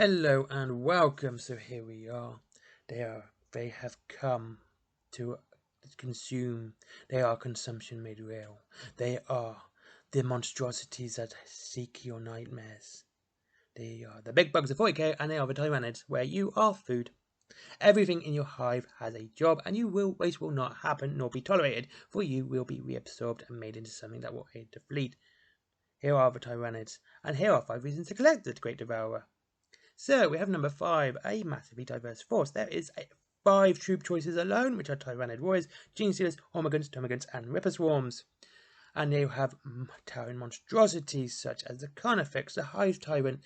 Hello and welcome. So here we are. They have come to consume. They are consumption made real. They are the monstrosities that seek your nightmares. They are the big bugs of 40k, and they are the Tyranids, where you are food. Everything in your hive has a job, and waste will not happen nor be tolerated, for you will be reabsorbed and made into something that will aid the fleet. Here are the Tyranids, and here are 5 reasons to collect the Great Devourer. So we have number 5, a massively diverse force. There is 5 troop choices alone, which are Tyranid warriors, gene stealers, hormagaunts, termagants, and ripper swarms. And you have towering monstrosities such as the Carnifex, the Hive Tyrant,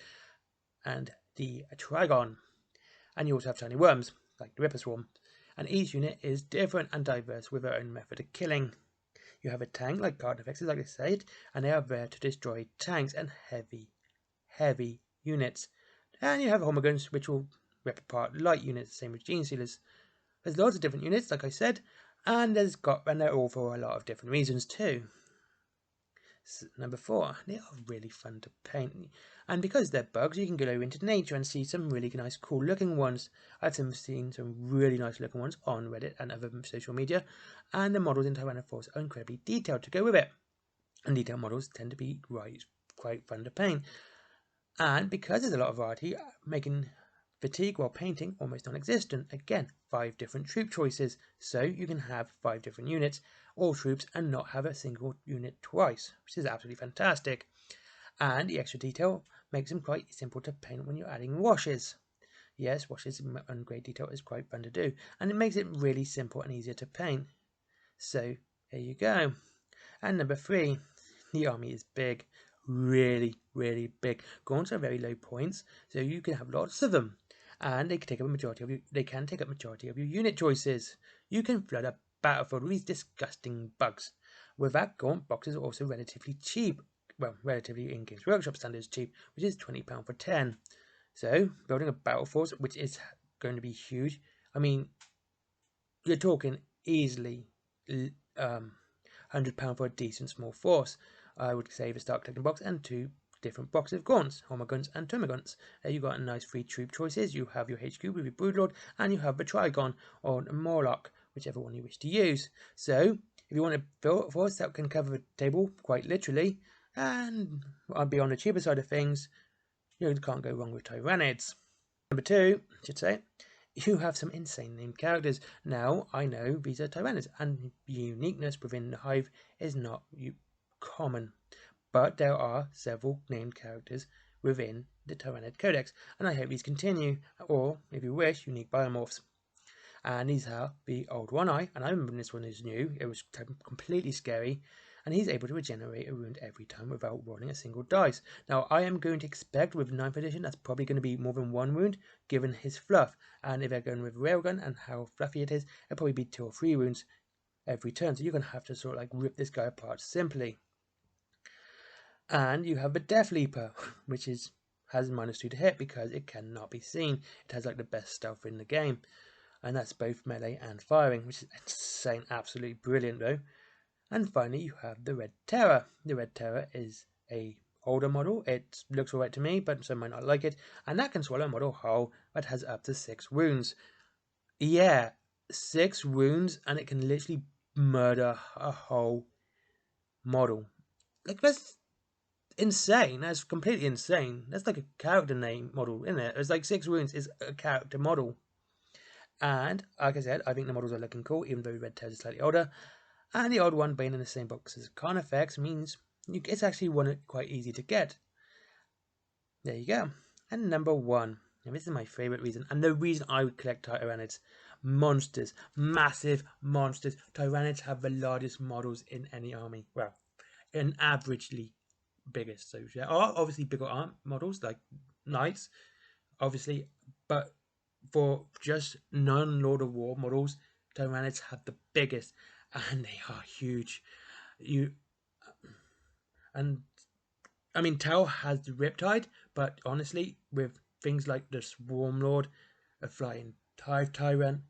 and the Trigon. And you also have tiny worms, like the ripper swarm. And each unit is different and diverse with their own method of killing. You have a tank like Carnifexes, like I said, and they are there to destroy tanks and heavy units. And you have hormagaunts, which will rip apart light units, the same with gene stealers. There's lots of different units, like I said, and they're all for a lot of different reasons too. So, number 4, they are really fun to paint, and because they're bugs, you can go over into nature and see some really nice, cool looking ones. I've seen some really nice looking ones on Reddit and other social media, and the models in Tyranid Force are incredibly detailed to go with it. And detailed models tend to be quite fun to paint. And because there's a lot of variety, making fatigue while painting almost non-existent. Again, 5 different troop choices, so you can have 5 different units, all troops, and not have a single unit twice, which is absolutely fantastic. And the extra detail makes them quite simple to paint when you're adding washes. Yes, washes and great detail is quite fun to do, and it makes it really simple and easier to paint. So, here you go. And number 3, the army is big. Really big. Gaunts are very low points, so you can have lots of them, and they can take up majority of your unit choices. You can flood a battlefield with these disgusting bugs. With that, Gaunt boxes are also relatively cheap. Well, relatively in Games Workshop standards cheap, which is £20 for 10. So building a battle force, which is going to be huge. I mean, you're talking easily £100 for a decent small force. I would say the start collecting box and 2 different boxes of gaunts, hormagaunts and termagants. You've got a nice 3 troop choices. You have your HQ with your Broodlord, and you have the Trigon or a Morlock, whichever one you wish to use. So, if you want a build force that can cover the table quite literally, and I'll be on the cheaper side of things, you can't go wrong with Tyranids. Number 2, I should say, you have some insane named characters. Now, I know these are Tyranids, and uniqueness within the Hive is not common, but there are several named characters within the Tyranid Codex, and I hope these continue, or, if you wish, unique biomorphs. And these are the Old One Eye, and I remember when this one is new, it was completely scary, and he's able to regenerate a wound every time without rolling a single dice. Now, I am going to expect with 9th edition that's probably going to be more than 1 wound, given his fluff, and if they're going with Railgun and how fluffy it is, it'll probably be 2 or 3 wounds every turn, so you're going to have to sort of like rip this guy apart simply. And you have the Death Leaper, which has -2 to hit because it cannot be seen. It has like the best stealth in the game, and that's both melee and firing, which is insane, absolutely brilliant though. And finally, you have the Red Terror. The Red Terror is a older model. It looks alright to me, but some might not like it, and that can swallow a model whole that has up to 6 wounds. Yeah, 6 wounds, and it can literally murder a whole model. Like, that's insane. That's completely insane. That's like a character name model, isn't it? It's like 6 wounds is a character model. And like I said, I think the models are looking cool, even though Red Terror is slightly older. And the old one being in the same box as Carnifex means it's actually quite easy to get. There you go. And number 1. Now this is my favourite reason, and the reason I would collect Tyranids. Monsters. Massive monsters. Tyranids have the largest models in any army. Well, an averagely biggest. So there are obviously bigger models like knights, obviously, but for just non-Lord of War models, Tyranids have the biggest, and they are huge. I mean, Tau has the Riptide, but honestly, with things like the Swarm Lord, a flying Hive Tyrant,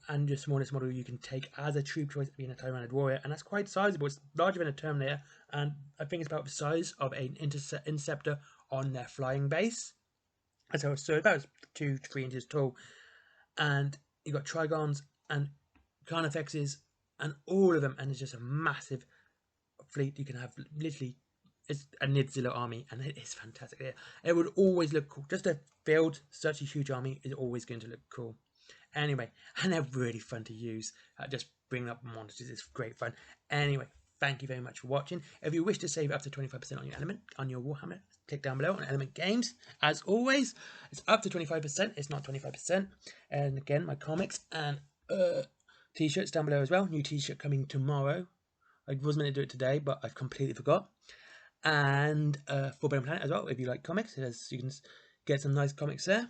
and your smallest model you can take as a troop choice being a Tyranid Warrior, and that's quite sizable. It's larger than a Terminator, and I think it's about the size of an Interceptor on their flying base. So about 2 to 3 inches tall, and you've got Trigons and Carnifexes and all of them, and it's just a massive fleet. You can have literally, it's a Nidzilla army, and it is fantastic. It would always look cool. Just a field, such a huge army is always going to look cool. Anyway, and they're really fun to use. Just bringing up monsters is great fun. Anyway, thank you very much for watching. If you wish to save up to 25% on your element, on your Warhammer, click down below on Element Games. As always, it's up to 25%. It's not 25%. And again, my comics and t-shirts down below as well. New t-shirt coming tomorrow. I was meant to do it today, but I've completely forgot. And Forbidden Planet as well. If you like comics, you can get some nice comics there.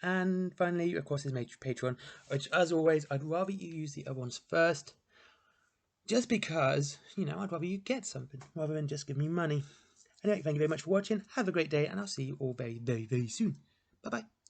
And finally, of course, is my Patreon, which, as always, I'd rather you use the other ones first, just because, you know, I'd rather you get something rather than just give me money. Anyway, thank you very much for watching. Have a great day, and I'll see you all very, very, very soon. Bye-bye.